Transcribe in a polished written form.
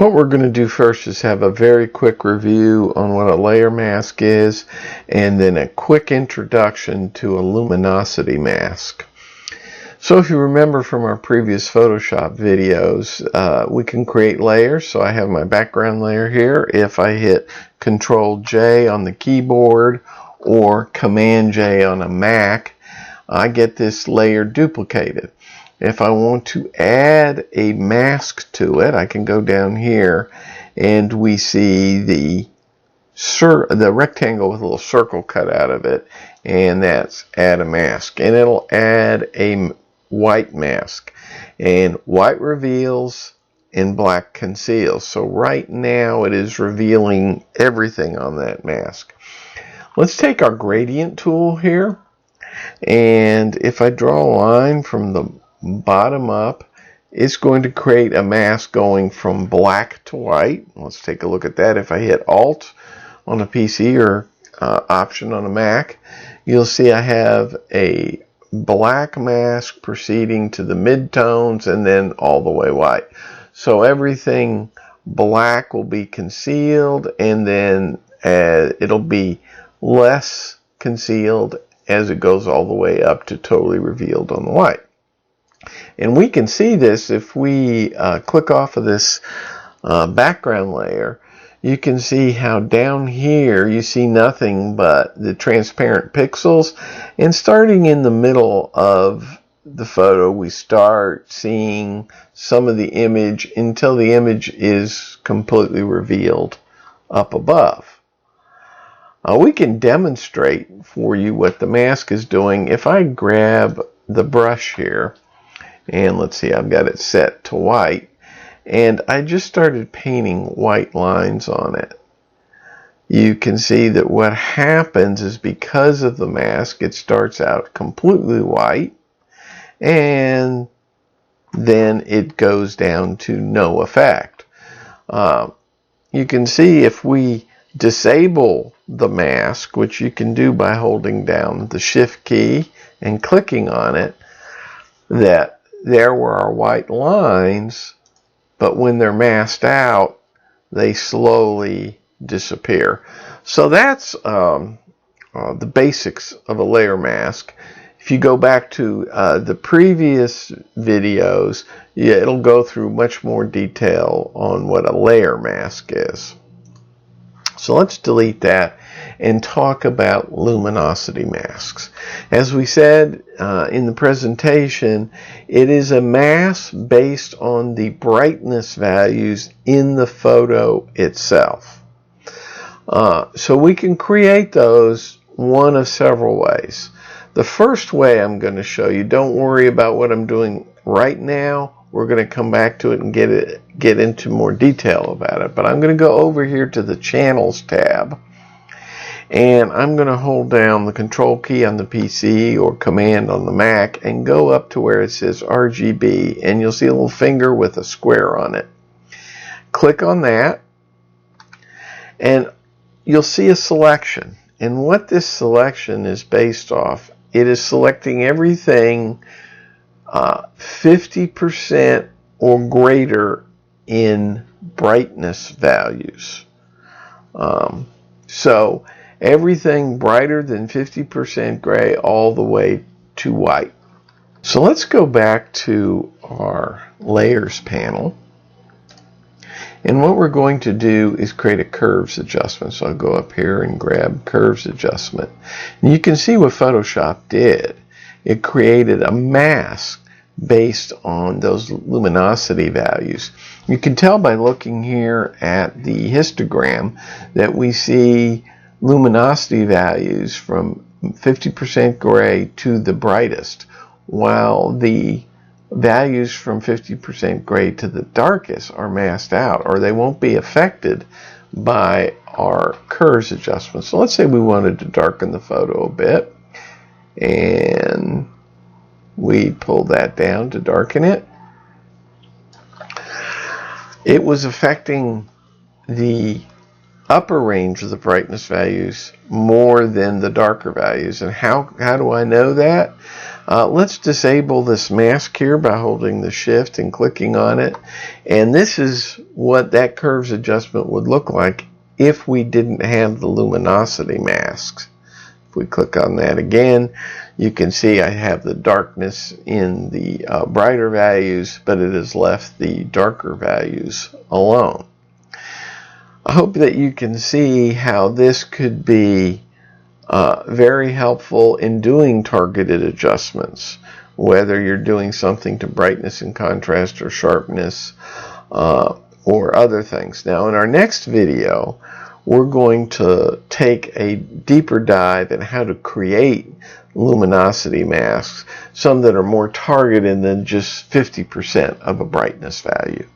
What we're going to do first is have a very quick review on what a layer mask is, and then a quick introduction to a luminosity mask. So if you remember from our previous Photoshop videos, we can create layers. So I have my background layer here. If I hit Control J on the keyboard or Command J on a Mac, I get this layer duplicated. If I want to add a mask to it, I can go down here and we see the rectangle with a little circle cut out of it, and that's add a mask. And it'll add a white mask. And white reveals and black conceals. So right now it is revealing everything on that mask. Let's take our gradient tool here, and if I draw a line from the bottom up, it's going to create a mask going from black to white. Let's take a look at that. If I hit Alt on a PC or Option on a Mac, you'll see I have a black mask proceeding to the midtones and then all the way white. So everything black will be concealed, and then it'll be less concealed as it goes all the way up to totally revealed on the white. And we can see this if we click off of this background layer. You can see how down here you see nothing but the transparent pixels, and starting in the middle of the photo we start seeing some of the image until the image is completely revealed up above. We can demonstrate for you what the mask is doing. If I grab the brush here, and let's see, I've got it set to white, and I just started painting white lines on it. You can see that what happens is, because of the mask, it starts out completely white, and then it goes down to no effect. You can see if we disable the mask, which you can do by holding down the Shift key and clicking on it, that there were our white lines, but when they're masked out, they slowly disappear. So that's the basics of a layer mask. If you go back to the previous videos, it'll go through much more detail on what a layer mask is. So let's delete that and talk about luminosity masks. As we said in the presentation, it is a mask based on the brightness values in the photo itself. So we can create those one of several ways. The first way I'm going to show you, don't worry about what I'm doing right now. We're going to come back to it and get into more detail about it. But I'm going to go over here to the Channels tab, and I'm going to hold down the Control key on the PC or Command on the Mac and go up to where it says RGB, and you'll see a little finger with a square on it. Click on that, and you'll see a selection. And what this selection is based off, it is selecting everything 50% or greater in brightness values. So everything brighter than 50% gray all the way to white. So let's go back to our layers panel. And what we're going to do is create a curves adjustment. So I'll go up here and grab curves adjustment. And you can see what Photoshop did. It created a mask based on those luminosity values. You can tell by looking here at the histogram that we see luminosity values from 50% gray to the brightest, while the values from 50% gray to the darkest are masked out, or they won't be affected by our curves adjustment. So let's say we wanted to darken the photo a bit, and we pull that down to darken it. It was affecting the upper range of the brightness values more than the darker values. And how do I know that? Let's disable this mask here by holding the shift and clicking on it. And this is what that curves adjustment would look like if we didn't have the luminosity masks. If we click on that again, you can see I have the darkness in the brighter values, but it has left the darker values alone. I hope that you can see how this could be very helpful in doing targeted adjustments, whether you're doing something to brightness and contrast or sharpness or other things. Now, in our next video, we're going to take a deeper dive in how to create luminosity masks, some that are more targeted than just 50% of a brightness value.